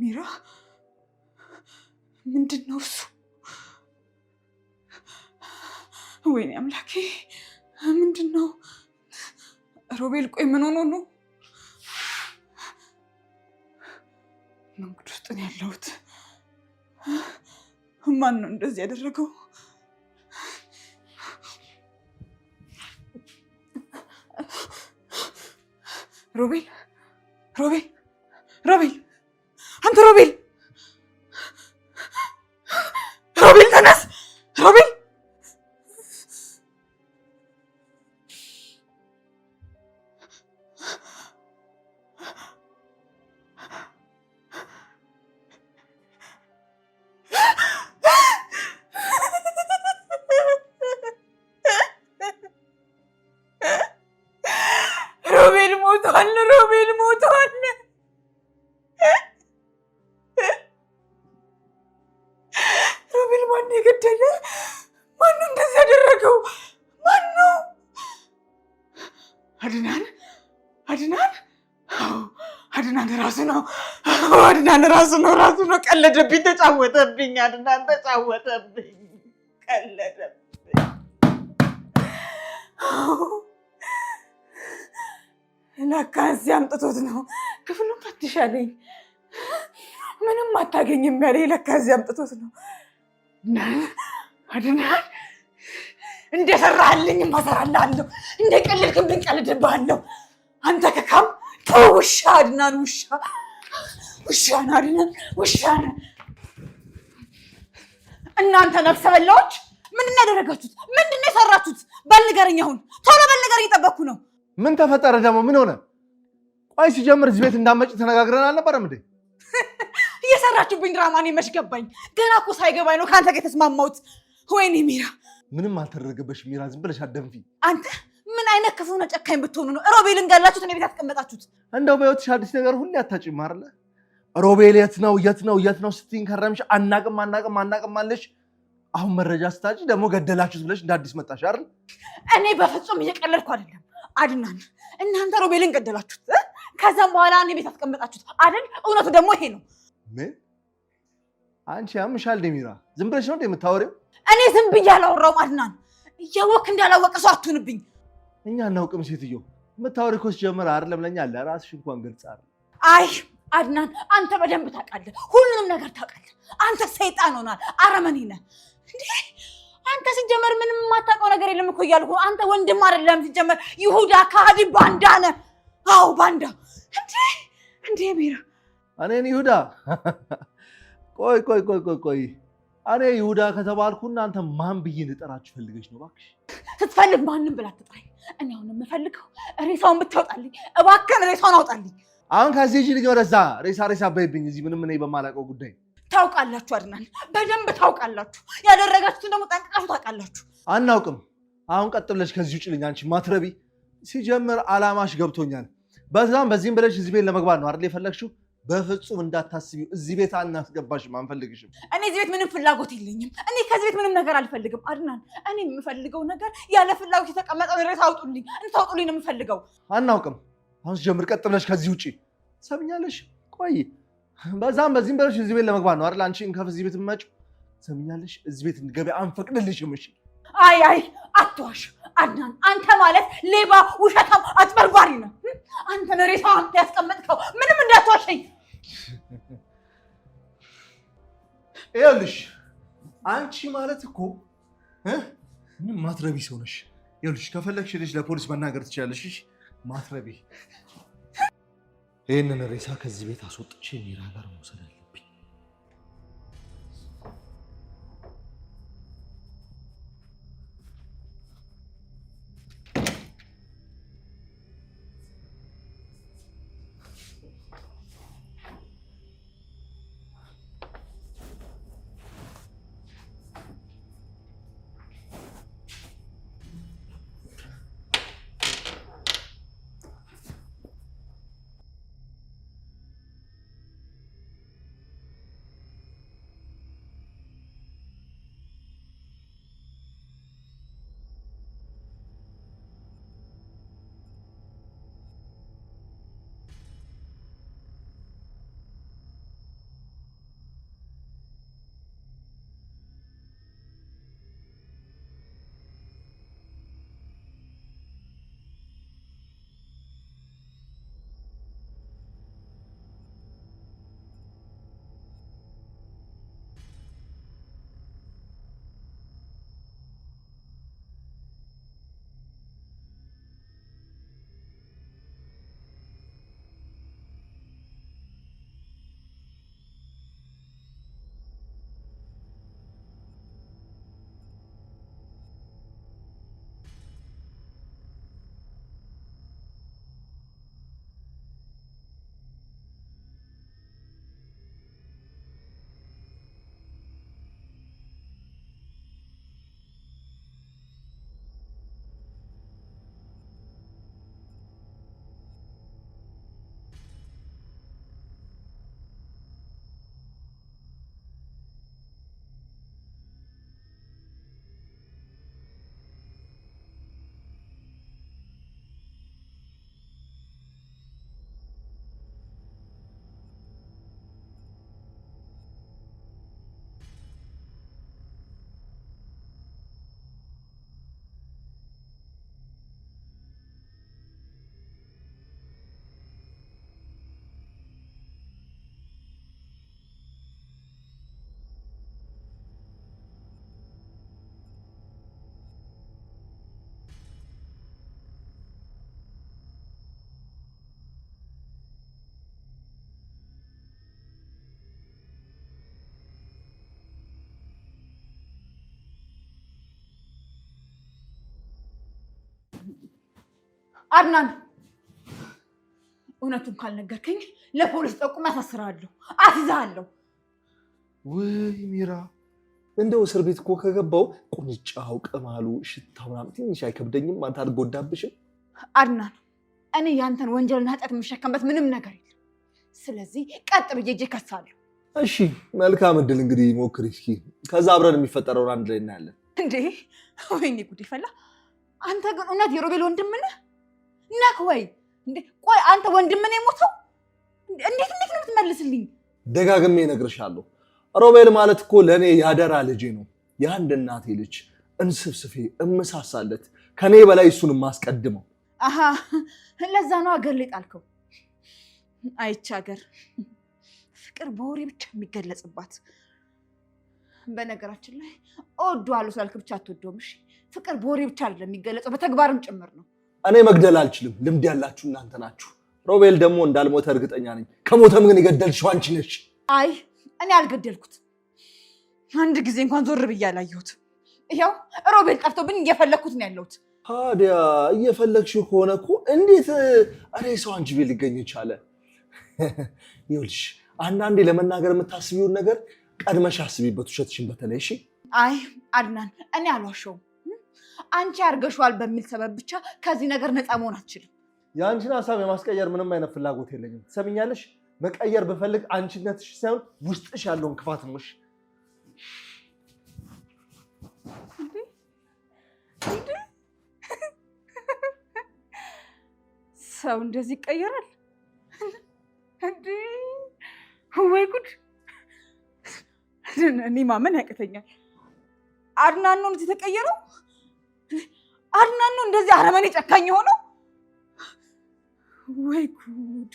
ሚራ ምንድነው እሱ? ወይኔ አምላኬ ምንድነው? ሮቤል ቆይ ምን ሆኖ ነው? መንገድ ውስጥ ነው ያለሁት። ማን ነው እንደዚህ ያደረገው? ሮቤል ሮቤል ሮቤል አንተ ሮቤል ሮቤል ተነስ ሮቤል ሮቤል ሞቷል። ሮቤል ማን የገደለ? ማን እንደዚህ ያደረገው? ማን ነው? አድናን አድናን ራሱ ነው። አድናን ራሱ ነው። ቀለደብኝ፣ ተጫወተብኝ። አድናን ተጫወተብኝ፣ ቀለደብኝ። ለካ እዚህ አምጥቶት ነው። ክፍሉን ፈትሻለኝ፣ ምንም አታገኝም ያለኝ ለካ እዚህ አምጥቶት ነው። አድናን እንደሰራህልኝ ማሰራልሃለሁ፣ እንደቀለድክብኝ ቀልድብሃለሁ። አንተ ከካም ውሻ አድናን፣ ውሻ ነው አድናን፣ ውሻ ነው። እናንተ ነፍሰ በላዎች ምንድን ነው ያደረጋችሁት? ምንድን ነው የሰራችሁት? በል ንገረኝ፣ አሁን ቶሎ በል ንገረኝ፣ እየጠበቅኩ ነው። ምን ተፈጠረ ደግሞ? ምን ሆነ? ቆይ ሲጀምር እዚህ ቤት እንዳመጭ ተነጋግረን አልነበረም እንዴ? እየሰራችሁብኝ ድራማ ነው መች ገባኝ። ገና እኮ ሳይገባኝ ነው ከአንተ ጋር የተስማማሁት። ወይኔ ሚራ፣ ምንም አልተደረገበሽ ሚራ፣ ዝም ብለሽ አደንፊ። አንተ ምን አይነት ክፉና ጨካኝ ብትሆኑ ነው ሮቤልን ገላችሁት እኔ ቤት ያስቀመጣችሁት? እንደው በህይወትሽ አዲስ ነገር ሁሌ አታጭም አይደለ? ሮቤል የት ነው ስትይኝ ከረምሽ። አናቅም አለሽ። አሁን መረጃ ስታጭ ደግሞ ገደላችሁት ብለሽ እንደ አዲስ መጣሽ አይደል? እኔ በፍጹም እየቀለድኩ አይደለም አድናን። እናንተ ሮቤልን ገደላችሁት፣ ከዛም በኋላ እኔ ቤት አስቀመጣችሁት አይደል? እውነቱ ደግሞ ይሄ ነው። ምን? አንቺ ያምሻል ደሚራ፣ ዝም ብለሽ ነው እንደምታወሪው? እኔ ዝም ብዬ አላወራሁም አድናን። እያወክ እንዳላወቀ ሰው አትሁንብኝ። እኛ እናውቅም ሴትዮ፣ የምታወሪው እኮ ሲጀምር አይደለም ለኛ ለራስሽ እንኳን ግልጽ አይደል? አይ አድናን፣ አንተ በደንብ ታውቃለህ፣ ሁሉንም ነገር ታውቃለህ። አንተ ሰይጣን ሆናል፣ አረመኔ ነህ እንዴ! አንተ ሲጀመር ምንም የማታውቀው ነገር የለም እኮ እያልኩ። አንተ ወንድም አይደለም ሲጀመር፣ ይሁዳ ከሃዲ ባንዳ ነህ። አዎ ባንዳ። እንዴ ሚራ፣ እኔን ይሁዳ? ቆይ እኔ ይሁዳ ከተባልኩ እናንተ ማን ብዬ ልጠራችሁ ፈልገሽ ነው? እባክሽ ስትፈልግ ማንም ብላ ትጥራኝ። እኔ አሁን የምፈልገው ሬሳውን ብታወጣልኝ፣ እባክህን ሬሳውን አውጣልኝ። አሁን ከዚህ ልጅ ወደዛ ሬሳ በይብኝ። እዚህ ምንም እኔ በማላውቀው ጉዳይ ታውቃላችሁ አድናን፣ በደንብ ታውቃላችሁ። ያደረጋችሁትን ደግሞ ጠንቅቃችሁ ታውቃላችሁ። አናውቅም። አሁን ቀጥ ብለሽ ከዚህ ውጭ ልኝ። አንቺ ማትረቢ። ሲጀምር አላማሽ ገብቶኛል። በዚህም ብለሽ እዚህ ቤት ለመግባት ነው አይደል የፈለግሽው? በፍጹም እንዳታስቢው። እዚህ ቤት አናስገባሽም፣ አንፈልግሽም። እኔ እዚህ ቤት ምንም ፍላጎት የለኝም። እኔ ከዚህ ቤት ምንም ነገር አልፈልግም አድናን። እኔ የምፈልገው ነገር ያለ ፍላጎት የተቀመጠው ሬሳ አውጡልኝ፣ እንታውጡልኝ ነው የምፈልገው። አናውቅም። አሁን ሲጀምር ቀጥ ብለሽ ከዚህ ውጭ ሰምኛለሽ? ቆይ በዚህም ብለሽ እዚህ ቤት ለመግባት ነው አይደል አንቺ እንከፍ እዚህ ቤት የምትመጪው? ሰምኛለሽ? እዚህ ቤት እንድገቢ አንፈቅድልሽም። እሺ? አይ አትዋሽ አድናን። አንተ ማለት ሌባ፣ ውሸታም፣ አጭበርባሪ ነህ። አንተ ነው ሬሳው አንተ ያስቀመጥከው። ምንም እንዳትዋሸኝ። ይኸውልሽ አንቺ ማለት እኮ ምንም ማትረቢ ሰው ነሽ። ይኸውልሽ ከፈለግሽ ልጅ ለፖሊስ መናገር ትችላለሽ። እሺ? ማትረቢ። ይህንን ሬሳ ከዚህ ቤት አስወጥቼ ሚራ ጋር መውሰድ አለብኝ። አድናን እውነቱን ካልነገርከኝ ለፖሊስ ጠቁሜ አሳስርሃለሁ፣ አስይዝሃለሁ። ወይ ሚራ እንደው እስር ቤት እኮ ከገባው ቁንጫው፣ ቅማሉ፣ ሽታው ምናምን ትንሽ አይከብደኝም? አንተ አልጎዳብሽም? አድናን እኔ ያንተን ወንጀልና ኃጢአት የምሸከምበት ምንም ነገር የለም። ስለዚህ ቀጥ ብዬ እጄ ከሳለሁ። እሺ መልካም እድል እንግዲህ ሞክሪ እስኪ። ከዛ አብረን የሚፈጠረውን አንድ ላይ እናያለን። እንዴ ወይኔ ጉድ ይፈላ። አንተ ግን እውነት የሮቤል ወንድም ነህ ወይ? እንዴ ቆይ አንተ ወንድም ነህ የሞተው? እንዴት ነው የምትመልስልኝ? ደጋግሜ እነግርሻለሁ። ሮቤል ማለት እኮ ለእኔ ያደራ ልጄ ነው። የአንድ እናቴ ልጅ እንስፍስፌ እምሳሳለት፣ ከኔ በላይ እሱን የማስቀድመው። አሃ ለዛ ነው አገር ላይ ጣልከው። አይቼ ሀገር ፍቅር በወሬ ብቻ የሚገለጽባት። በነገራችን ላይ እወደዋለሁ ስላልክ ብቻ አትወደውም። እሺ ፍቅር በወሬ ብቻ አይደለም የሚገለጸው፣ በተግባርም ጭምር ነው። እኔ መግደል አልችልም፣ ልምድ ያላችሁ እናንተ ናችሁ። ሮቤል ደግሞ እንዳልሞተ እርግጠኛ ነኝ። ከሞተም ግን የገደልሽው አንቺ ነሽ። አይ እኔ አልገደልኩት። አንድ ጊዜ እንኳን ዞር ብዬ አላየሁት። ይኸው ሮቤል ጠፍቶብኝ እየፈለግኩት ነው ያለሁት። ታዲያ እየፈለግሽው ከሆነ እኮ እንዴት ሬሳው አንቺ ቤት ሊገኝ ቻለ? ይኸውልሽ አንዳንዴ ለመናገር የምታስቢውን ነገር ቀድመሽ አስቢበት፣ ውሸትሽን በተለይ። እሺ አይ አድናን እኔ አልዋሸውም። አንቺ አርገሽዋል በሚል ሰበብ ብቻ ከዚህ ነገር ነፃ መሆን አትችልም። የአንቺን ሀሳብ የማስቀየር ምንም አይነት ፍላጎት የለኝም። ትሰሚኛለሽ? መቀየር ብፈልግ አንቺነትሽ ሳይሆን ውስጥሽ ያለውን ክፋት ነው። ሰው እንደዚህ ይቀየራል እንዴ? ወይ ጉድ! እኔ ማመን ያቅተኛል። አድናን ነው እንደዚህ የተቀየረው? አድናን ነው እንደዚህ አረመኔ ጨካኝ ሆነው? ወይ ጉድ!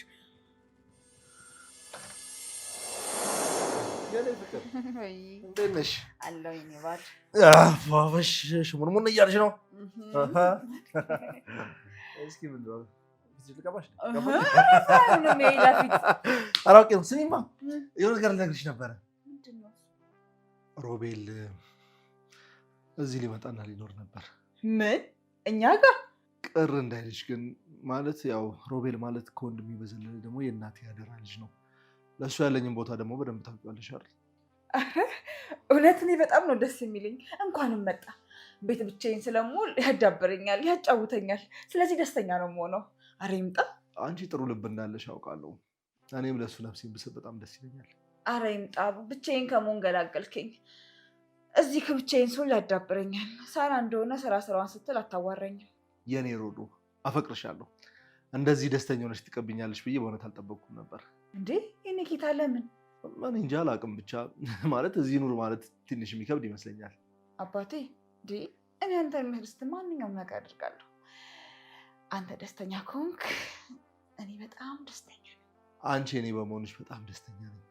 እንዴት ነሽ? አለሁ የእኔ ባል። ፏፈሽ ሽሙንሙን እያልሽ ነው? እስኪ ምንድን ነው ልቀባሽ? አራቂ ነው። ስሚማ የሆነ ነገር ልነግርሽ ነበረ። ሮቤል እዚህ ሊመጣና ሊኖር ነበር። ምን? እኛ ጋር? ቅር እንዳይልሽ ግን ማለት ያው ሮቤል ማለት ከወንድሜ በዘለለ ደግሞ የእናቴ ያደራ ልጅ ነው። ለእሱ ያለኝን ቦታ ደግሞ በደንብ ታውቂዋለሽ አይደል? እውነት እኔ በጣም ነው ደስ የሚለኝ። እንኳንም መጣ። ቤት ብቻዬን ስለምውል ያዳብረኛል፣ ያጫውተኛል። ስለዚህ ደስተኛ ነው የምሆነው። አረ ይምጣ። አንቺ ጥሩ ልብ እንዳለሽ አውቃለሁ። እኔም ለእሱ ነፍሴን ብስጥ በጣም ደስ ይለኛል። አረ ይምጣ። ብቻዬን ከመሆን ገላገልከኝ። እዚህ ከብቻዬን ስውል ያዳብረኛል። ሳራ እንደሆነ ስራዋን ስትል አታዋራኝም። የኔ ሮዶ አፈቅርሻለሁ። እንደዚህ ደስተኛ ሆነሽ ትቀብኛለሽ ብዬ በእውነት አልጠበቅኩም ነበር። እንዴ የኔ ጌታ ለምን? እኔ እንጃ አላውቅም። ብቻ ማለት እዚህ ኑር ማለት ትንሽ የሚከብድ ይመስለኛል። አባቴ እኔ አንተ የሚያስደስት ማንኛውም ነገር አድርጋለሁ። አንተ ደስተኛ ከሆንክ እኔ በጣም ደስተኛ ነኝ። አንቺ እኔ በመሆንሽ በጣም ደስተኛ ነኝ።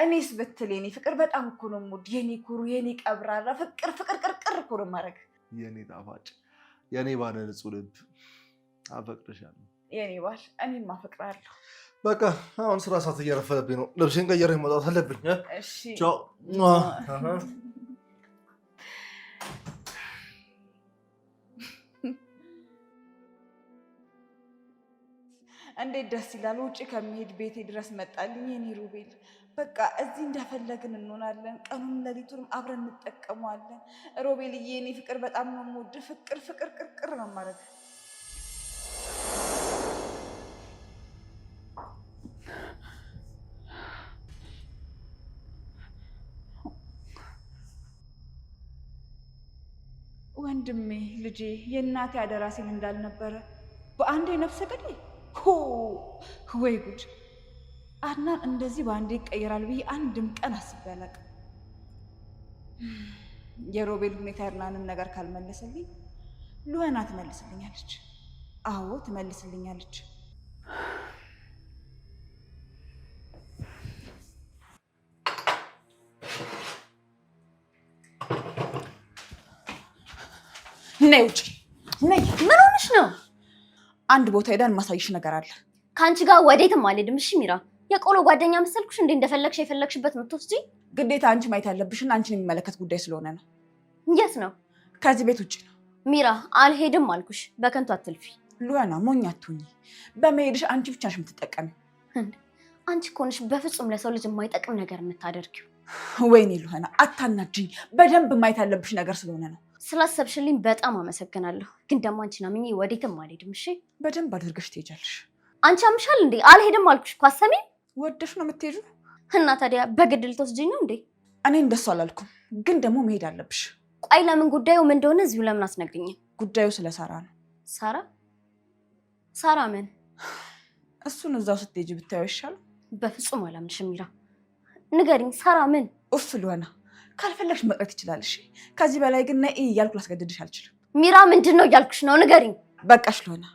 እኔስ ብትል የኔ ፍቅር በጣም እኮ ነው የምወድ። የኔ ኩሩ፣ የኔ ቀብራራ፣ ፍቅር ቅርቅር እኮ ነው የማደርግ። የኔ ጣፋጭ፣ የኔ ባለ ንጹህ ልብ አፈቅርሻለሁ። የኔ ባል፣ እኔም አፈቅራለሁ። በቃ አሁን ስራ ሰዓት እየረፈደብኝ ነው። ልብሴን ቀይሬ መውጣት አለብኝ። እሺ ቻው። እንዴት ደስ ይላል! ውጭ ከመሄድ ቤቴ ድረስ መጣልኝ የኔ ሮቤል። በቃ እዚህ እንደፈለግን እንሆናለን። ቀኑን ሌሊቱንም አብረን እንጠቀመዋለን። ሮቤልዬ የኔ ፍቅር በጣም ነው የምወድህ። ፍቅር ቅርቅር ነው የማደርግ። ወንድሜ ልጄ የእናቴ አደራ ሲል እንዳልነበረ በአንዴ ነፍሰ ገዳይ። ወይ ጉድ! አድናን እንደዚህ በአንዴ ይቀየራል ብዬ አንድም ቀን አስቤ አላውቅም። የሮቤል ሁኔታ አድናንን ነገር ካልመለሰልኝ ሉዋና ትመልስልኛለች። አዎ ትመልስልኛለች። ነይ ውጪ ነይ። ምን ሆነሽ ነው? አንድ ቦታ ሄደን ማሳይሽ ነገር አለ። ከአንቺ ጋር ወዴትም አልሄድም። እሺ ሚራ፣ የቆሎ ጓደኛ መሰልኩሽ እንዴ? እንደፈለግሽ የፈለግሽበት የምትወስጂ? ግዴታ አንቺ ማየት ያለብሽና አንቺን የሚመለከት ጉዳይ ስለሆነ ነው። የት ነው? ከዚህ ቤት ውጭ ነው። ሚራ፣ አልሄድም አልኩሽ። በከንቱ አትልፊ። ሉዋና ሞኝ አትሁኚ። በመሄድሽ አንቺ ብቻ ነሽ የምትጠቀሚው። አንቺ እኮ ነሽ በፍጹም ለሰው ልጅ የማይጠቅም ነገር የምታደርጊው። ወይኔ ሉዋና አታናጅኝ። በደንብ ማየት ያለብሽ ነገር ስለሆነ ነው። ስላሰብሽልኝ በጣም አመሰግናለሁ። ግን ደግሞ አንቺን አምኜ ወዴትም አልሄድም። እሺ በደንብ አድርገሽ ትሄጃለሽ። አንቺ አምሻል እንዴ? አልሄድም አልኩሽ እኮ አሰሚኝ። ወደሽ ነው የምትሄጂው? እና ታዲያ በግድ ልትወስጂኝ ነው እንዴ? እኔ እንደሱ አላልኩም፣ ግን ደግሞ መሄድ አለብሽ። ቆይ ለምን? ጉዳዩ ምን እንደሆነ እዚሁ ለምን አስነግሪኝ? ጉዳዩ ስለ ሳራ ነው። ሳራ? ሳራ ምን? እሱን እዛው ስትሄጂ ብታየው ይሻላል። በፍጹም አላምንሽም ሚራ። ንገሪኝ፣ ሳራ ምን? ኡፍ ሉዋና፣ ካልፈለግሽ መቅረት ይችላልሽ። ከዚህ በላይ ግን ነይ እያልኩ ላስገድድሽ አልችልም። ሚራ ምንድን ነው እያልኩሽ ነው? ንገሪኝ። በቃሽ ሉዋና፣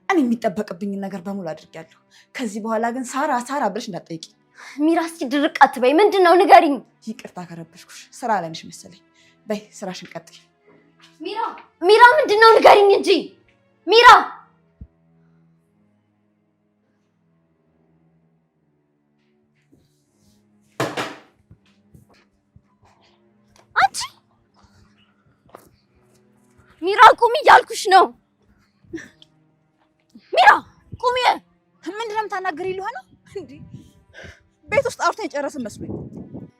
እኔ የሚጠበቅብኝን ነገር በሙሉ አድርጌያለሁ። ከዚህ በኋላ ግን ሳራ ሳራ ብለሽ እንዳትጠይቂ። ሚራ እስኪ ድርቅ አትበይ። ምንድን ነው ንገሪኝ። ይቅርታ ከረበሽኩሽ፣ ስራ ላይ ነሽ መሰለኝ። በይ ስራሽን ቀጥይ። ሚራ ሚራ ምንድን ነው ንገሪኝ እንጂ ሚራ። አንቺ ሚራ ቁሚ እያልኩሽ ነው። ሚራ ቁሚ። ምንድን ነው የምታናግሪኝ? ሉዋና እንዴ ቤት ውስጥ አውርተን የጨረስን መስሎኝ።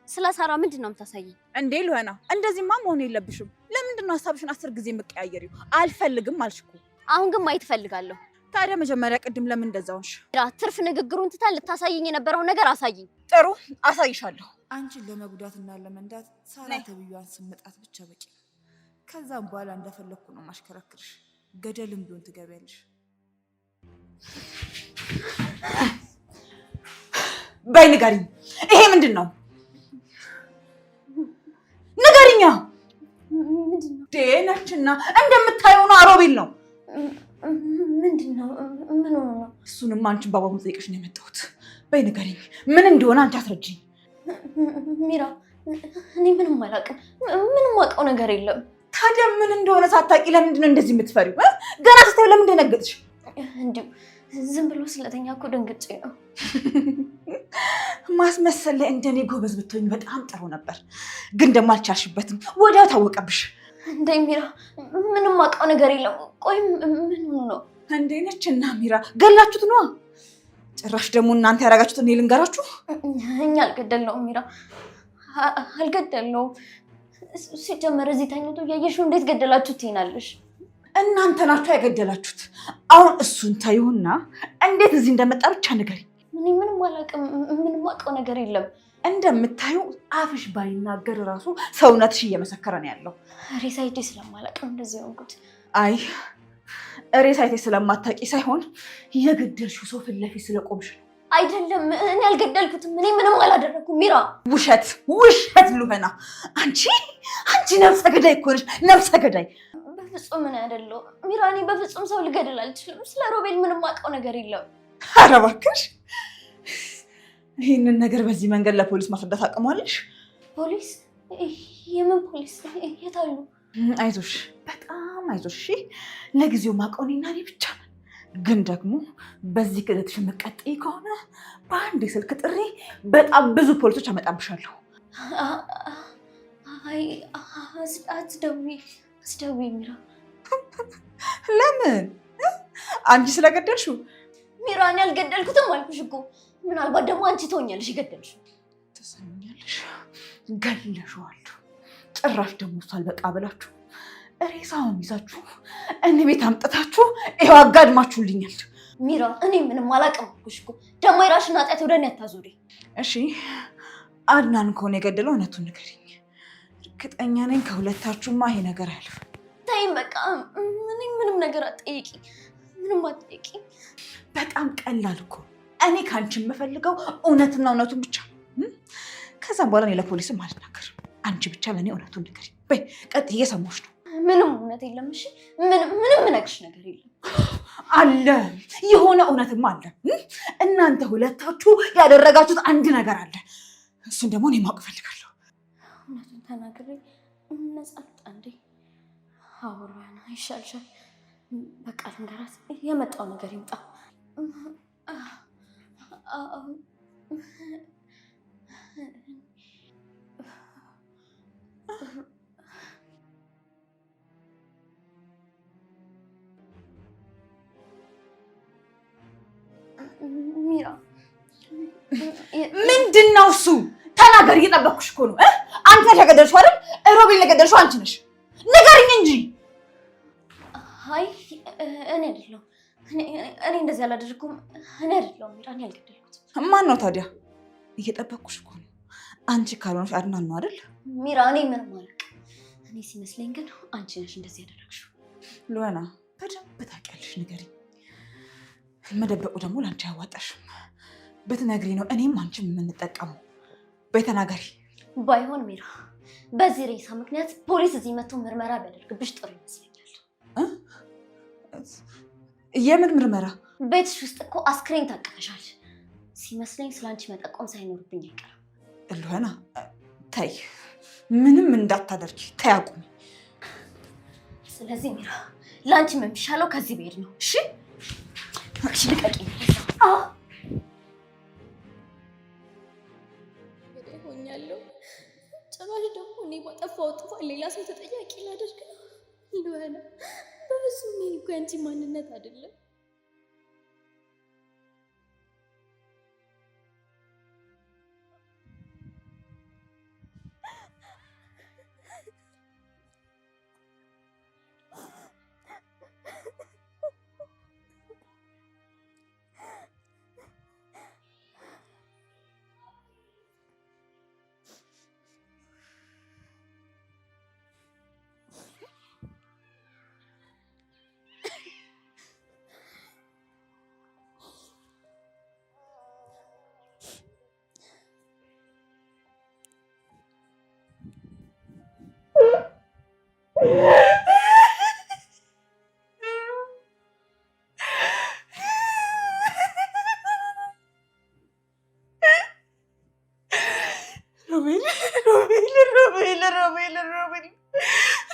ስለ ሳራ ምንድን ነው የምታሳይኝ? እንዴ ሉዋና እንደዚህማ መሆን የለብሽም። ለምንድን ነው ሀሳብሽን 10 ጊዜ የምትቀያየሪው? አልፈልግም አልሽ እኮ። አሁን ግን ማየት እፈልጋለሁ። ታዲያ መጀመሪያ ቅድም ለምን እንደዛ ሆንሽ? ትርፍ ንግግሩን ትተን ልታሳይኝ የነበረውን ነገር አሳይኝ። ጥሩ አሳይሻለሁ። አንቺን ለመጉዳትና ለመንዳት ሳራ ተብያዋን ስመጣት ብቻ በቂ። ከዛም በኋላ እንደፈለኩ ነው ማሽከረክርሽ። ገደልም ቢሆን ትገቢያለሽ። በይ ንገሪኝ፣ ይሄ ምንድን ነው? ንገሪኛ። ምንድን ነው? ነችና እንደምታየው ነው። አሮቤል ነው። ምንድን ነው? ምን ሆኖ ነው? እሱንም አንቺን ባባቡ ጠይቀሽ ነው የመጣሁት። በይ ንገሪኝ፣ ምን እንደሆነ አንቺ አስረጅኝ። ሚራ እኔ ምንም አላውቅም። ምንም አውቀው ነገር የለም። ታዲያ ምን እንደሆነ ሳታውቂ ለምንድን ነው እንደዚህ የምትፈሪው? ገና ስታዩ ለምን ደነገጥሽ? እንዲሁ ዝም ብሎ ስለተኛ እኮ ደንግጬ ነው። ማስመሰል ላይ እንደኔ ጎበዝ ብትሆኝ በጣም ጥሩ ነበር፣ ግን ደግሞ አልቻልሽበትም። ወዲያው ታወቀብሽ። እንደ ሚራ ምንም አውቀው ነገር የለም። ቆይ ምን ነው? እንዴ ነችና ሚራ ገላችሁት ነዋ። ጭራሽ ደግሞ እናንተ ያደረጋችሁት እኔ ልንገራችሁ። እኛ አልገደልነውም ሚራ፣ አልገደልነውም። ሲጀመር እዚህ ተኝቶ እያየሽው እንዴት ገደላችሁት ትይናለሽ? እናንተ ናችሁ ያገደላችሁት። አሁን እሱን ታዩና እንዴት እዚህ እንደመጣ ብቻ ንገሪ። እኔ ምንም አላውቅም። ምንም አውቀው ነገር የለም። እንደምታዩ አፍሽ ባይናገር ራሱ ሰውነትሽ እየመሰከረ ነው ያለው። ሬሳ ሄጄ ስለማላውቅ እንደዚህ ሆንኩት። አይ ሬሳ ሄጄ ስለማታውቂ ሳይሆን የገደልሽው ሰው ፊት ለፊት ስለቆምሽ ነው። አይደለም፣ እኔ አልገደልኩትም። እኔ ምንም አላደረኩም ሚራ። ውሸት ውሸት ሉዋና፣ አንቺ ነፍሰ ገዳይ እኮ ነሽ፣ ነፍሰ ገዳይ። በፍጹም ምን አይደለው ሚራ። እኔ በፍጹም ሰው ልገድል አልችልም። ስለ ሮቤል ምንም አውቀው ነገር የለም። ኧረ እባክሽ፣ ይህንን ነገር በዚህ መንገድ ለፖሊስ ማስረዳት አቅሟለሽ? ፖሊስ? የምን ፖሊስ? የት አሉ? አይዞሽ፣ በጣም አይዞሽ። ለጊዜው ማውቀው እኔና እኔ ብቻ ነን። ግን ደግሞ በዚህ ክደትሽ የምትቀጥይ ከሆነ በአንድ የስልክ ጥሪ በጣም ብዙ ፖሊሶች አመጣብሻለሁ። አይ አትደውይ ሚራ። ለምን? አንቺ ስለገደልሽው? ሚራ እኔ አልገደልኩትም አልኩሽ እኮ። ምናልባት ደግሞ አንቺ ትሆኛለሽ የገደልሽው። ትሰሚኛለሽ? ገለሽዋለሁ። ጭራሽ ደግሞ እሱ አልበቃ ብላችሁ ሬሳውን ይዛችሁ እኔ ቤት አምጥታችሁ ይኸው አጋድማችሁልኛል። ሚራ እኔ ምንም አላውቅም አልኩሽ እኮ። ደግሞ የራስሽን ኃጢአት ወደ እኔ አታዙሪ እሺ? አድናን ከሆነ የገደለው እውነቱን ንገሪኝ። እርግጠኛ ነኝ ከሁለታችሁማ ይሄ ነገር አያልፍም። ተይኝ በቃ። ምንም ነገር አትጠይቂ፣ ምንም አትጠይቂ። በጣም ቀላል እኮ። እኔ ከአንቺ የምፈልገው እውነትና እውነቱን ብቻ። ከዛም በኋላ እኔ ለፖሊስም አልናገርም። አንቺ ብቻ ለእኔ እውነቱን ንገሪኝ። በይ ቀጥይ፣ እየሰማሁሽ ነው። ምንም እውነት የለም። እሺ ምንም እነግርሽ ነገር የለም። አለ፣ የሆነ እውነትማ አለ። እናንተ ሁለታችሁ ያደረጋችሁት አንድ ነገር አለ። እሱን ደግሞ እኔ ማወቅ እፈልጋለሁ። እውነቱን ተናግሬ ነፃ ልውጣ እንዴ? አውራና ይሻልሻል። በቃ ልንገራት፣ የመጣው ነገር ይምጣ። ምንድነው እሱ? ተናገር፣ እየጠበኩሽ እኮ ነው። አንተ ተገደልሽው አይደል? ሮቤል ተገደልሽው አንቺ ነሽ። ንገሪኝ እንጂ። አይ እኔ አይደለሁም። እኔ እንደዚህ አላደረኩም። እኔ አይደለሁም ሚራ፣ እኔ አልገደልኩትም። ማን ነው ታዲያ? እየጠበኩሽ እኮ ነው። አንቺ ካልሆነሽ አድናን ነው አይደል? ሚራ፣ እኔ ምንም አላውቅም። እኔ ሲመስለኝ ግን አንቺ ነሽ እንደዚህ ያደረግሽው። ሉዋና በደንብ ታውቂያለሽ። ንገሪኝ። መደበቁ ደግሞ ላንቺ አያዋጣሽም። ብትነግሪ ነው እኔም አንቺም የምንጠቀመው። በተናገሪ። ባይሆን ሚራ፣ በዚህ ሬሳ ምክንያት ፖሊስ እዚህ መጥቶ ምርመራ ቢያደርግብሽ ጥሩ ይመስለኛል። የምን ምርመራ? ቤትሽ ውስጥ እኮ አስክሬን ታቅፈሻል። ሲመስለኝ ስላንቺ መጠቆም ሳይኖርብኝ አይቀርም። ሉዋና ተይ፣ ምንም እንዳታደርጊ ተይ፣ አቁሚ። ስለዚህ ሚራ፣ ላንቺ የሚሻለው ከዚህ ብሄድ ነው። እሺ እሺ፣ ልቀቂ። ሆኛለሁ። ጭራሽ ደግሞ እኔ ባጠፋው ጥፋት ሌላ ሰው ተጠያቂ ላደርግ ነው። ሉዋና፣ በፍጹም ይሄ እኮ ያንቺ ማንነት አይደለም።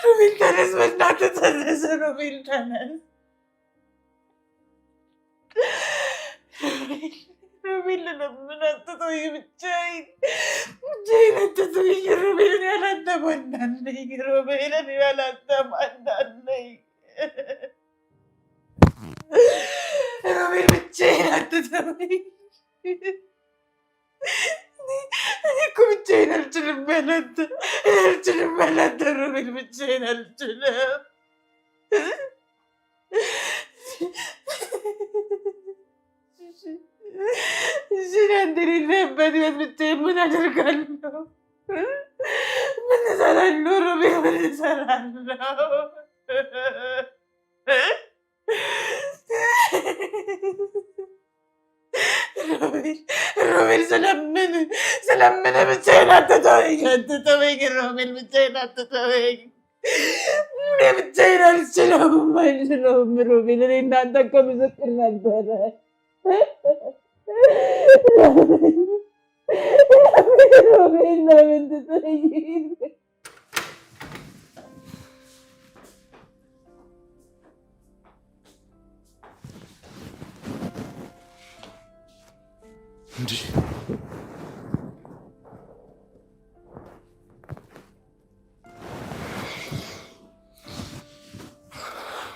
ሮቤል ተነስ፣ በእናትህ ተነስ። ሮቤል ተነስ። ሮቤል ለምን አትተውኝ? ብቻዬን አትተውኝ። ሮቤልን ያላንተ ማን አለኝ? ሮቤልን ያላንተ ማን አለኝ? ሮቤል ብቻዬን አትተውኝ። እኔ እኮ ብቻዬን አልችልም ያላንተ፣ አልችልም ያላንተ ሮቤል፣ ብቻዬን አልችልም። እሺ አንተ የሌለህበት ቤት ብቻዬን ምን አደርጋለሁ? ምን እሰራለሁ? ሮቤል ምን እሰራለሁ? ሮቤል ስለምን ብቻዬን አትተወኝ፣ አትተወኝ ሮቤል፣ ብቻዬን አትተወኝ። እኔ ብቻዬን አልችለውም ሮቤል። እኔ እናንተ እኮ ምስክር ነበረ። ሮቤል ለምን ትተወኝ? እንጂ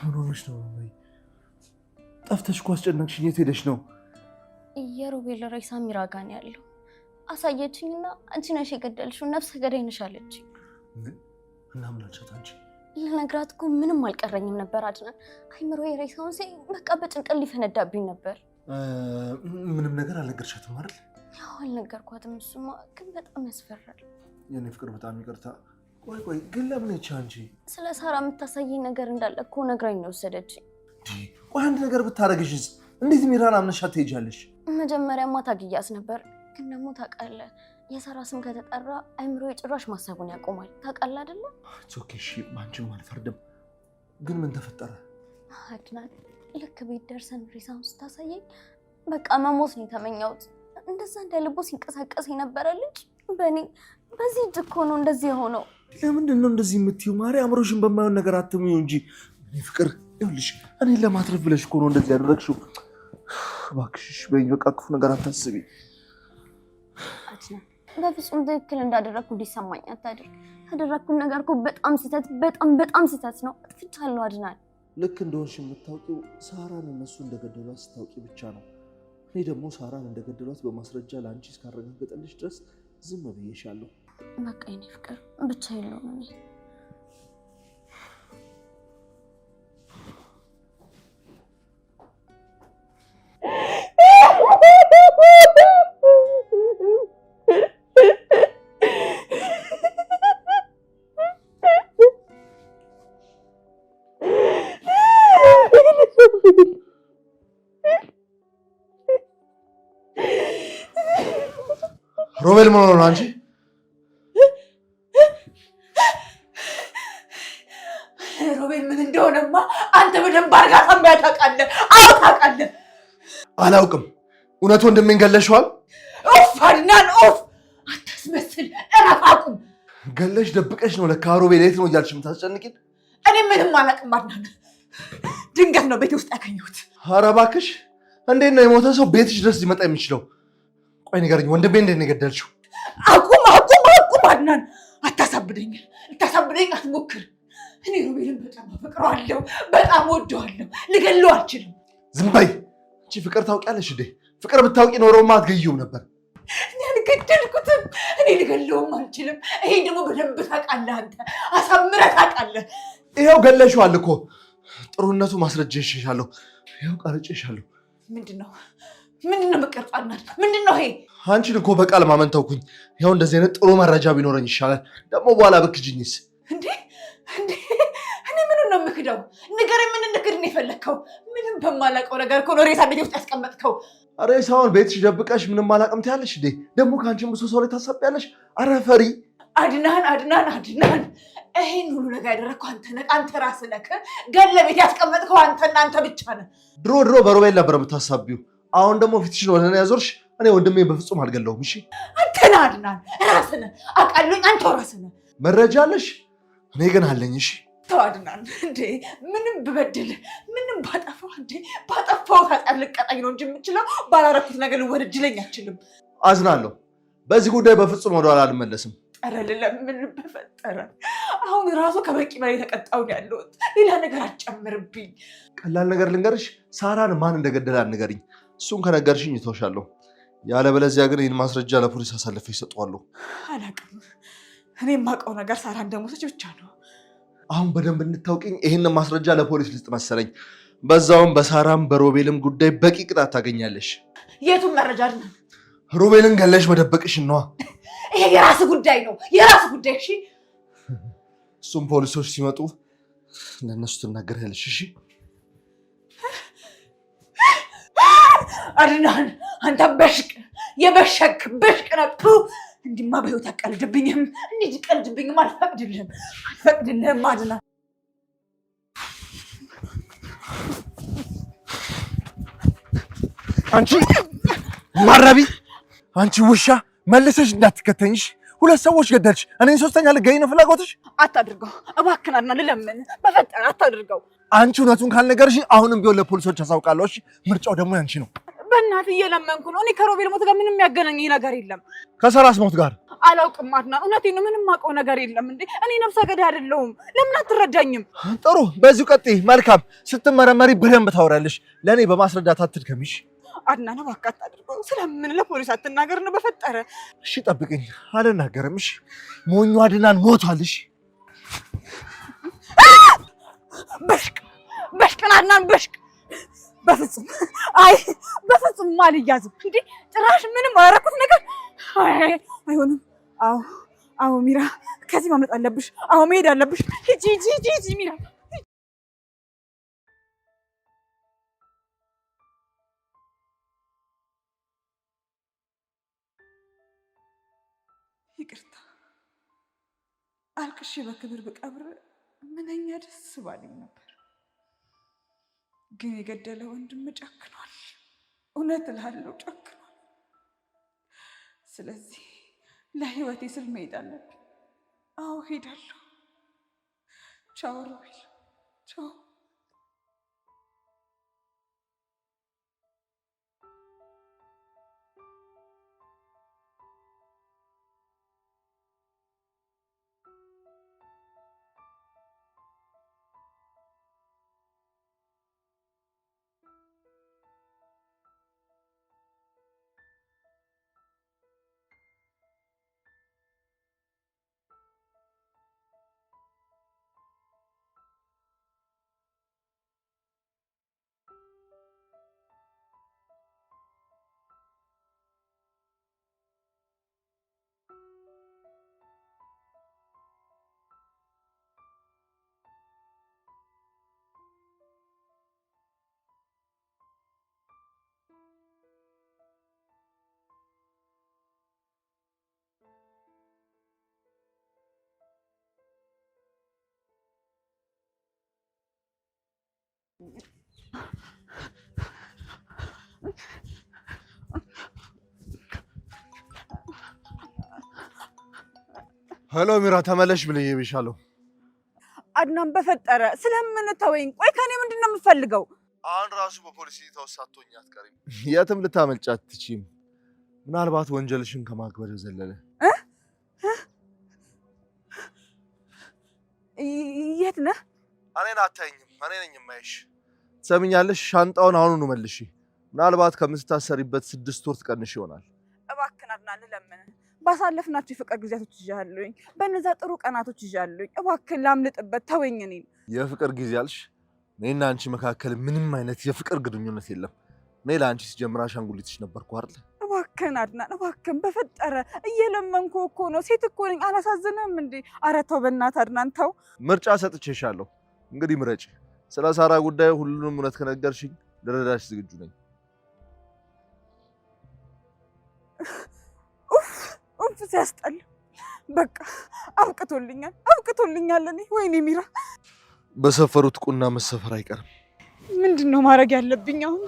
ምን ሆነሽ ነው? ጠፍተሽ እኮ አስጨነቅሽኝ። የት ሄደሽ ነው? የሮቤል ሬሳ ሚራ ጋር ነው ያለው። አሳየችኝና አንቺ ነሽ የገደልሽው፣ ነፍሰ ገዳይ ነሽ አለችኝ። እና ምን አልሻት አንቺ? ልነግራት እኮ ምንም አልቀረኝም ነበር አድናን። አይምሮዬ ሬሳውን ሳይ በቃ በጭንቀት ሊፈነዳብኝ ነበር። ምንም ነገር አልነገርሻትም አይደል? ያው አልነገርኳትም። እሱማ ግን በጣም ያስፈራል። የኔ ፍቅር በጣም ይቅርታ። ቆይ ግን ለምን ይቻ አንቺ? ስለ ሳራ የምታሳየኝ ነገር እንዳለ እኮ ነግራኝ ነው ወሰደችኝ። ቆይ አንድ ነገር ብታረግሽስ? እንዴት ሚራን አምነሻት ትሄጃለሽ? መጀመሪያማ ታግያስ ነበር፣ ግን ደግሞ ታውቃለህ፣ የሳራ ስም ከተጠራ አይምሮዬ ጭራሽ ማሰቡን ያቆማል። ታውቃለህ አይደለ? ኦኬ እሺ፣ ባንቺም አልፈርድም። ግን ምን ተፈጠረ? አድናን ልክ ቤት ደርሰን ሬሳውን ስታሳየኝ በቃ መሞት ነው የተመኘሁት። እንደዛ እንደ ልቦ ሲንቀሳቀስ የነበረ ልጅ በዚህ እጅ እኮ ነው እንደዚህ የሆነው። ለምንድን ነው እንደዚህ የምትይው? ማርያም አእምሮሽን በማይሆን ነገር አትሙኝ እንጂ። እኔ ፍቅር ይኸውልሽ፣ እኔን ለማትረፍ ብለሽ እኮ ነው እንደዚህ ያደረግሽው። እባክሽ በይኝ፣ በቃ ክፉ ነገር አታስቢ። አድናን በፍጹም ትክክል እንዳደረግኩ እንዲሰማኝ አታድርግ። ያደረግኩት ነገር እኮ በጣም ስህተት ነው። አጥፍቻለሁ አድናን። ልክ እንደሆንሽ የምታውቂው ሳራን እነሱ እንደገደሏት ስታውቂ ብቻ ነው። እኔ እኔ ደግሞ ሳራን እንደገደሏት በማስረጃ ለአንቺ እስካረጋገጠልሽ ድረስ ዝም ብዬሻለሁ። በቃ የኔ ፍቅር ብቻ የለውም እኔ ሮቤል ምን ሆነ አንቺ? ሮቤል ምን እንደሆነማ አንተ በደንብ አድርጋ ታውቃለህ። አዎ ታውቃለህ። አላውቅም። እውነት ወንድሜን ገለሽዋል? ኡፍ አድናን ኡፍ! አታስመስል። እረፍ አቁም። ገለሽ ደብቀሽ ነው ለካ ሮቤል የት ነው እያልሽ የምታስጨንቂን? እኔ ምንም አላውቅም አድናን። ድንገት ነው ቤት ውስጥ ያገኘሁት። ኧረ እባክሽ እንዴት ነው የሞተ ሰው ቤትሽ ድረስ ሊመጣ የሚችለው? ቆይ ንገረኝ፣ ወንድሜ እንዴት ነው የገደልሽው? አቁም አድናን። አታሳብደኝ አትሞክር። እኔ ሮቤልን በጣም አፈቅረዋለሁ፣ በጣም ወደዋለሁ። ልገለው አልችልም። ዝም በይ አንቺ። ፍቅር ታውቂያለሽ እንዴ? ፍቅር ብታውቂ ኖሮማ አትገይውም ነበር። እኔ አልገደልኩትም። እኔ ልገለውም አልችልም። ይሄን ደግሞ በደንብ ታውቃለህ አንተ፣ አሳምረህ ታውቃለህ። ይኸው ገለሽዋል እኮ። ጥሩነቱ ማስረጃ ይሸሻለሁ። ይኸው ቀርጬሻለሁ። ምንድነው የምትቀርጸው አድናን? ምንድነው ይሄ? አንቺን እኮ በቃል ማመን ተውኩኝ። ይኸው እንደዚህ አይነት ጥሩ መረጃ ቢኖረኝ ይሻላል። ደግሞ በኋላ ብክጅኝስ? እንዴ እኔ ምኑን ነው የምክደው? ንገረኝ፣ ምን እንክድ ነው የፈለግከው? ምንም በማላውቀው ነገር እኮ ነው ሬሳ ቤት ውስጥ ያስቀመጥከው። ሬሳውን ቤትሽ ደብቀሽ ምንም አላውቅም ትያለሽ እንዴ? ደግሞ ከአንቺን ብሶ ሰው ላይ ታሳቢያለሽ። ኧረ ፈሪ አድናን፣ ይሄን ሁሉ ነገር ያደረግከው አንተ ነህ። አንተ ራስህ ነህ። ገለ ቤት ያስቀመጥከው አንተ ብቻ ነህ። ድሮ በሮቤል ነበር የምታሳቢው። አሁን ደግሞ ፊትሽን ወደ እኔ ያዞርሽ። እኔ ወንድሜን በፍጹም አልገለውም። እሺ አንተ ነህ አድናን፣ ራስህ ነህ። አውቃለሁኝ፣ አንተው ራስህ ነህ። መረጃ አለሽ፣ እኔ ግን አለኝ። እሺ ተው አድናን። እንዴ ምንም ብበድል ምንም ባጠፋው ባጠፋው ኃጢአት ልቀጣኝ ነው እንጂ የምችለው ባላረኩት ነገር ልወነጅለኝ አልችልም። አዝናለሁ። በዚህ ጉዳይ በፍጹም ወደኋላ አልመለስም። ኧረ ለምን በፈጠረ አሁን ራሱ ከበቂ በላይ ተቀጣው ያለሁት። ሌላ ነገር አትጨምርብኝ። ቀላል ነገር ልንገርሽ፣ ሳራን ማን እንደገደለ ንገሪኝ። እሱን ከነገርሽኝ እተውሻለሁ። ያለበለዚያ ግን ይህን ማስረጃ ለፖሊስ አሳልፌ ይሰጠዋለሁ። አላውቅም። እኔ የማውቀው ነገር ሳራ እንደሞተች ብቻ ነው። አሁን በደንብ እንድታውቂኝ ይህንን ማስረጃ ለፖሊስ ልስጥ መሰለኝ። በዛውም በሳራም በሮቤልም ጉዳይ በቂ ቅጣት ታገኛለሽ። የቱን መረጃ አድናን? ሮቤልን ገለሽ መደበቅሽ ነዋ። ይሄ የራስ ጉዳይ ነው፣ የራስ ጉዳይ። እሺ እሱም ፖሊሶች ሲመጡ ለእነሱ ትናገሪያለሽ። እሺ አድናን፣ አንተ የበሸክ በሽቅ ነህ። እንዲማ በህይወት አቀልድብኝም፣ እንዲህ ቀልድብኝም አልፈቅድልህም አድናን። አንቺ ማራቢ፣ አንቺ ውሻ መልሰሽ እንዳትከተኝሽ። ሁለት ሰዎች ገደልሽ፣ እኔን ሶስተኛ ልትገኝ ነው ፍላጎትሽ? አታድርገው እባክህን አድናን፣ ልለምን በፈጠረ አታድርገው። አንቺ እውነቱን ካልነገርሽ አሁንም ቢሆን ለፖሊሶች አሳውቃለሁ። እሺ ምርጫው ደግሞ ያንቺ ነው። በእናትህ እየለመንኩ ነው። እኔ ከሮቤል ሞት ጋር ምንም የሚያገናኝ ነገር የለም። ከሰራስ ሞት ጋር አላውቅም አድናን፣ እውነቴን ነው። ምንም የማውቀው ነገር የለም። እንዴ እኔ ነፍሰ ገዳይ አይደለሁም። ለምን አትረዳኝም? ጥሩ፣ በዚሁ ቀጥይ። መልካም። ስትመረመሪ በደንብ ታወሪያለሽ። ለእኔ በማስረዳት አትድከሚሽ። አድናን እባክህ አታድርገው። ስለምን ለፖሊስ አትናገር ነው በፈጠረ። እሺ ጠብቅኝ፣ አልናገርም። እሺ ሞኙ አድናን ሞቷል። እሺ በሽቅን አድናን በሽቅ። በፍጹም አልያዝም። እንዴ ጭራሽ ምንም አላደረኩት ነገር አይሆንም። አዎ ሚራ፣ ከዚህ ማምለጥ አለብሽ። አዎ መሄድ አለብሽ። ሂጂ ሚራ። ይቅርታ፣ አልቅሼ በክብር ብቀብር ምንኛ ደስ ባለኝ ነበር። ግን የገደለ ወንድም ጨክኗል። እውነት እልሃለሁ ጨክኗል። ስለዚህ ለህይወቴ ስል መሄድ አለብኝ። አዎ ሄዳለሁ። ቻው ሮቤል፣ ቻው። ሄሎ ሚራ ተመለሽ ብለኝ ይብሻለሁ። አድናን በፈጠረ ስለምን ተወኝ። ቆይ ከኔ ምንድነው የምፈልገው? አሁን ራሱ በፖሊስ ተወሳቶኝ አትቀሪም። የትም ልታመልጫት ትችይም። ምናልባት ወንጀልሽን ከማክበር ዘለለ የት ነህ? እኔን አታይኝም። እኔ ነኝ የማይሽ። ትሰሚኛለሽ? ሻንጣውን አሁኑኑ መልሺ። ምናልባት ከምትታሰሪበት 6 ወር ትቀንሽ ይሆናል። እባክህን አድናን ለምን ባሳለፍናቸው የፍቅር ጊዜያቶች ይዣለሁኝ። በእነዛ ጥሩ ቀናቶች ይዣለሁኝ። እባክህን ላምልጥበት ተወኝ። እኔን የፍቅር ጊዜ አልሽ? እኔና አንቺ መካከል ምንም አይነት የፍቅር ግንኙነት የለም። እኔ ለአንቺ ሲጀምር አሻንጉሊትሽ ነበርኩ አይደል? እባክህን አድናን፣ እባክህን በፈጠረ እየለመንኩ እኮ ነው። ሴት እኮ ነኝ። አላሳዝንም እንዴ? ኧረ ተው በእናትህ አድናን ተው። ምርጫ ሰጥቼሻለሁ። እንግዲህ ምረጪ። ስለ ሳራ ጉዳይ ሁሉንም እውነት ከነገርሽኝ ልረዳሽ ዝግጁ ነኝ። ኡፍ ሲያስጠላ። በቃ አብቅቶልኛል። እኔ ወይኔ ሚራ፣ በሰፈሩት ቁና መሰፈር አይቀርም። ምንድን ነው ማድረግ ያለብኝ አሁን?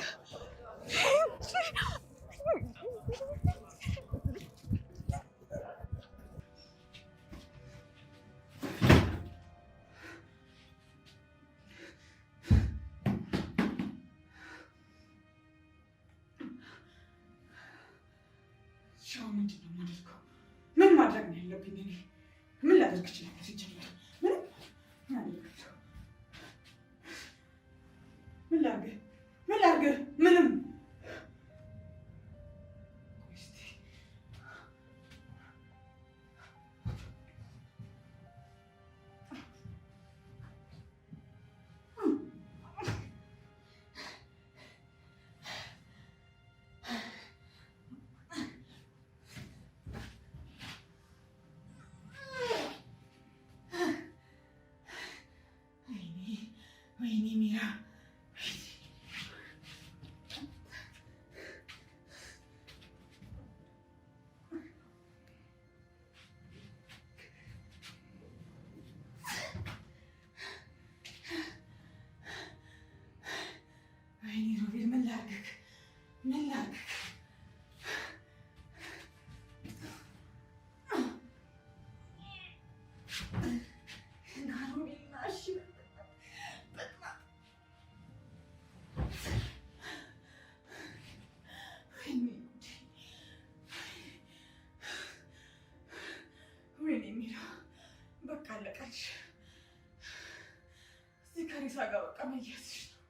ምን ማድረግ ነው ያለብኝ? እኔ ምን ላደርግ እችላለሁ? ሲጀምር ምን ላድርግ? ምንም። ወይኔ ሚራ፣ ወይኔ ሮቤል፣ ምን ላድርግ? ወይኔ ሚራ፣ በቃ አለቀች። እዚህ ከሪሳ ጋር በቃ መያዝሽ ነው።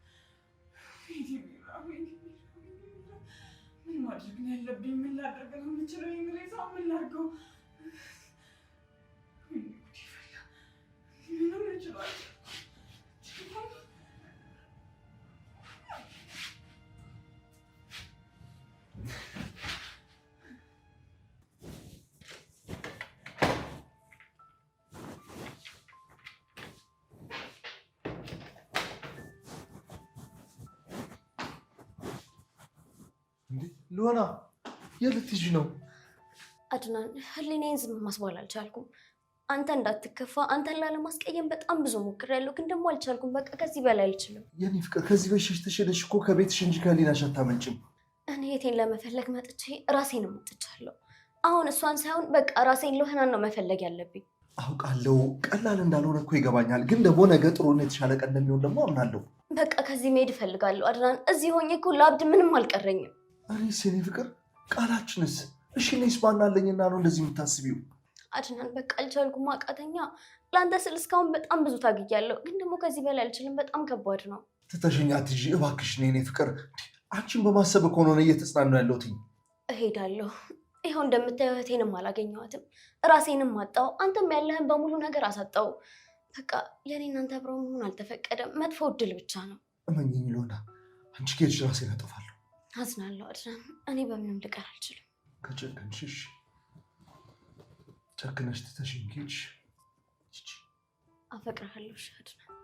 ወይኔ ሚራ፣ ምን ማድረግ ነው ያለብኝ? ምን ላደርግ ነው የምችለው? ሪሳ ምን ላድርገው? ምንም እችላለሁ። ሉና የት ልትሄጂ ነው? አድናን፣ ህሊናዬን ዝም ማስባል አልቻልኩም። አንተ እንዳትከፋ፣ አንተን ላለማስቀየም በጣም ብዙ ሞክሬያለሁ፣ ግን ደግሞ አልቻልኩም። በቃ ከዚህ በላይ አልችልም። የኔ ፍቅር፣ ከዚህ በሽሽ ተሸለሽ እኮ ከቤትሽ እንጂ ከህሊናሽ አታመልጭም። እኔ የቴን ለመፈለግ መጥቼ ራሴንም መጥቻለሁ። አሁን እሷን ሳይሆን በቃ ራሴን ሉናን ነው መፈለግ ያለብኝ። አውቃለሁ ቀላል እንዳልሆነ እኮ ይገባኛል፣ ግን ደግሞ ነገ ጥሩና የተሻለ ቀን እንደሚሆን ደግሞ አምናለሁ። በቃ ከዚህ መሄድ እፈልጋለሁ አድናን። እዚህ ሆኜ እኮ ላብድ ምንም አልቀረኝም። እኔስ የኔ ፍቅር፣ ቃላችንስ? እሺ እኔስ ባናለኝና ነው እንደዚህ የምታስቢው? አድናን በቃ አልቻልኩም፣ አቃተኛ። ለአንተ ስል እስካሁን በጣም ብዙ ታግያለሁ፣ ግን ደግሞ ከዚህ በላይ አልችልም። በጣም ከባድ ነው። ትተሽኝ አትሂጂ እባክሽ የኔ ፍቅር። አንቺን በማሰብ እኮ ነው እየተጽናኑ ያለሁት። እሄዳለሁ። ይኸው እንደምታየው እህቴንም አላገኘኋትም፣ ራሴንም አጣው፣ አንተም ያለህን በሙሉ ነገር አሳጣው። በቃ የኔ እናንተ አብረው መሆን አልተፈቀደም። መጥፎ እድል ብቻ ነው። እመኚኝ ሉና፣ አንቺ ከሄድሽ ራሴን አጠፋለሁ። አዝናለሁ አድናን፣ እኔ በምንም ልቀር አልችልም። ከጨከንሽ ጨክነሽ ትተሽኝ ከሄድሽ አፈቅርሃለሁ አድናን።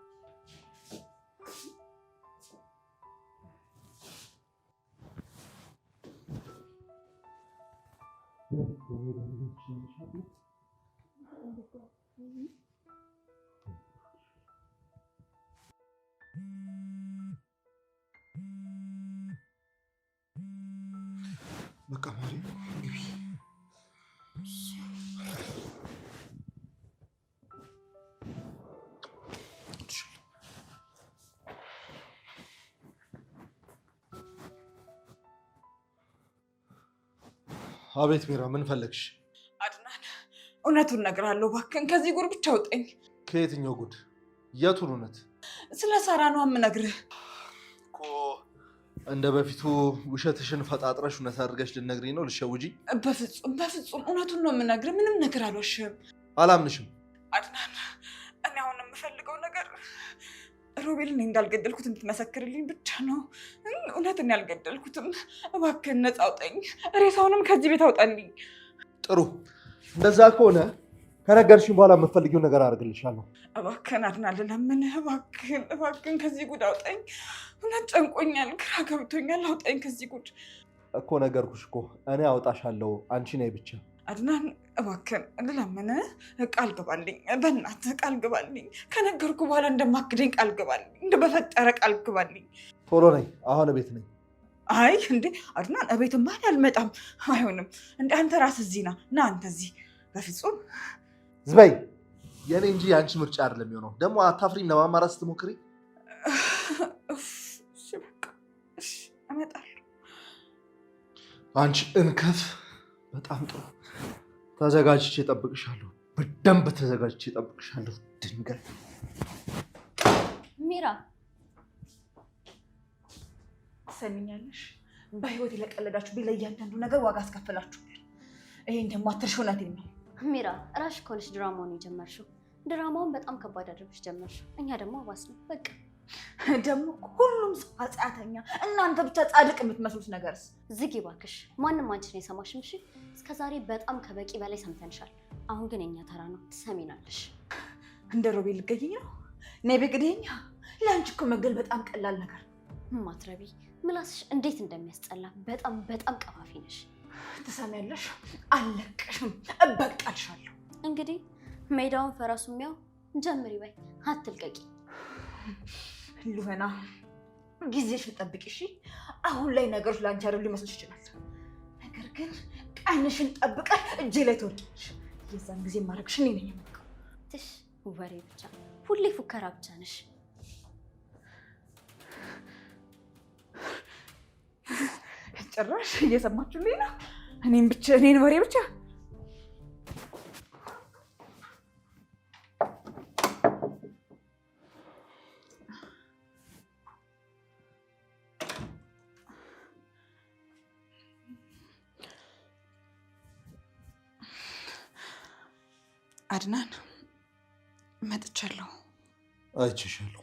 በቃ ማሪ ግቢ። አቤት ሜራ፣ ምን ፈለግሽ? አድናን እውነቱን እነግርሃለሁ፣ እባክህን ከዚህ ጉድ ብቻ አውጣኝ። ከየትኛው ጉድ? የቱን እውነት? ስለ ሳራ ነው የምነግርህ እኮ። እንደ በፊቱ ውሸትሽን ፈጣጥረሽ እውነት አድርገሽ ልትነግሪኝ ነው? ልትሸውጂኝ? በፍጹም እውነቱን ነው የምነግርህ። ምንም ነገር አልዋሽም። አላምንሽም። አድናን እኔ አሁን የምፈልገው ነገር ሮቤልን እንዳልገደልኩት የምትመሰክርልኝ ብቻ ነው። እውነትን ያልገደልኩትም። እባክህን ነፃ አውጣኝ። ሬሳውንም ከዚህ ቤት አውጣልኝ። ጥሩ፣ እንደዛ ከሆነ ከነገርሽኝ በኋላ የምትፈልጊው ነገር አድርግልሻለሁ። እባክህን አድናን ልለምንህ፣ እባክህን ከዚህ ጉድ አውጣኝ። እውነት ጨንቆኛል፣ ግራ ገብቶኛል። አውጣኝ ከዚህ ጉድ እኮ። ነገርኩሽ እኮ እኔ አውጣሻለሁ፣ አንቺ ነይ ብቻ። አድናን እባክህን ልለምንህ፣ ቃል ግባልኝ፣ በእናትህ ቃል ግባልኝ። ከነገርኩ በኋላ እንደማክደኝ ቃል ግባልኝ፣ በፈጠረ ቃል ግባልኝ። ቶሎ ነይ፣ አሁን ቤት ነኝ። አይ እንዴ አድናን፣ እቤትማ አልመጣም፣ አይሆንም። እንደ አንተ ራስህ እዚህ ና አንተ እዚህ። በፍጹም ዝበይ፣ የኔ እንጂ የአንቺ ምርጫ አይደለም የሚሆነው። ደግሞ አታፍሪም ለማማራት ስትሞክሪ? እሺ በቃ እሺ፣ እመጣለሁ። አንቺ እንከፍ። በጣም ጥሩ፣ ተዘጋጅቼ እጠብቅሻለሁ። በደንብ ተዘጋጅቼ እጠብቅሻለሁ። ድንገት ሚራ ትሰሚኛለሽ? በህይወት የለቀለዳችሁ ለእያንዳንዱ ነገር ዋጋ አስከፍላችሁ። ይሄን ደግሞ አትርሽ። እውነቴን ነው ሚራ፣ እራስሽ እኮ ነሽ ድራማውን የጀመርሽው። ድራማውን በጣም ከባድ አድርገሽ ጀመርሽው። እኛ ደግሞ አባስ ነው በቃ። ደግሞ ሁሉም ሰው ኃጢአተኛ፣ እናንተ ብቻ ጻድቅ የምትመስሉት ነገርስ? ዝጊ እባክሽ። ማንም አንቺን አይሰማሽም። እሺ፣ እስከዛሬ በጣም ከበቂ በላይ ሰምተንሻል። አሁን ግን የኛ ተራ ነው። ትሰሚናለሽ። እንደ ሮቤል ልትገይኝ ነው? ነይ በግዴኛ። ለአንቺ እኮ መግደል በጣም ቀላል ነገር። ማትረቢ ምላስሽ እንዴት እንደሚያስጠላ። በጣም ቀፋፊ ነሽ። ትሰሚያለሽ? አልለቅሽም፣ እበቃልሻለሁ። እንግዲህ ሜዳውን ፈረሱ የሚያው ጀምሪ በይ፣ አትልቀቂ። ሉሄና ጊዜሽን ጠብቂ እሺ። አሁን ላይ ነገሮች ለአንቺ አይደሉ ሊመስልሽ ይችላል። ነገር ግን ቀንሽን ጠብቀሽ እጄ ላይ ትወድቂያለሽ። የዛን ጊዜ ማድረግሽ እኔ ነኝ የማውቀው። ትሽ ወሬ ብቻ፣ ሁሌ ፉከራ ብቻ ነሽ። ጭራሽ እየሰማችሁልኝ ነው? እኔን ወሬ ብቻ። አድናን መጥቻለሁ። አይቼሻለሁ።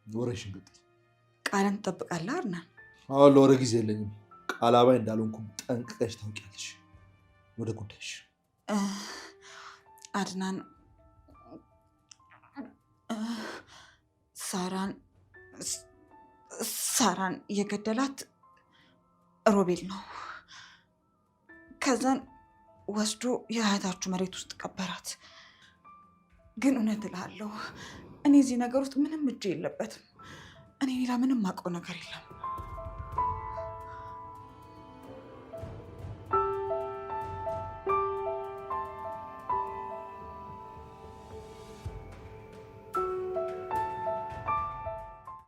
ወሬሽን ቀጥይ። ቃልን ትጠብቃለህ አድናን? አሁን ለወሬ ጊዜ የለኝም። ቃላባይ እንዳልሆንኩም ጠንቅቀሽ ታውቂያለሽ። ወደ ጉዳይሽ። አድናን ሳራን የገደላት ሮቤል ነው። ከዛን ወስዶ የእህታችሁ መሬት ውስጥ ቀበራት። ግን እውነት እልሃለሁ እኔ እዚህ ነገር ውስጥ ምንም እጅ የለበትም። እኔ ሌላ ምንም አውቀው ነገር የለም።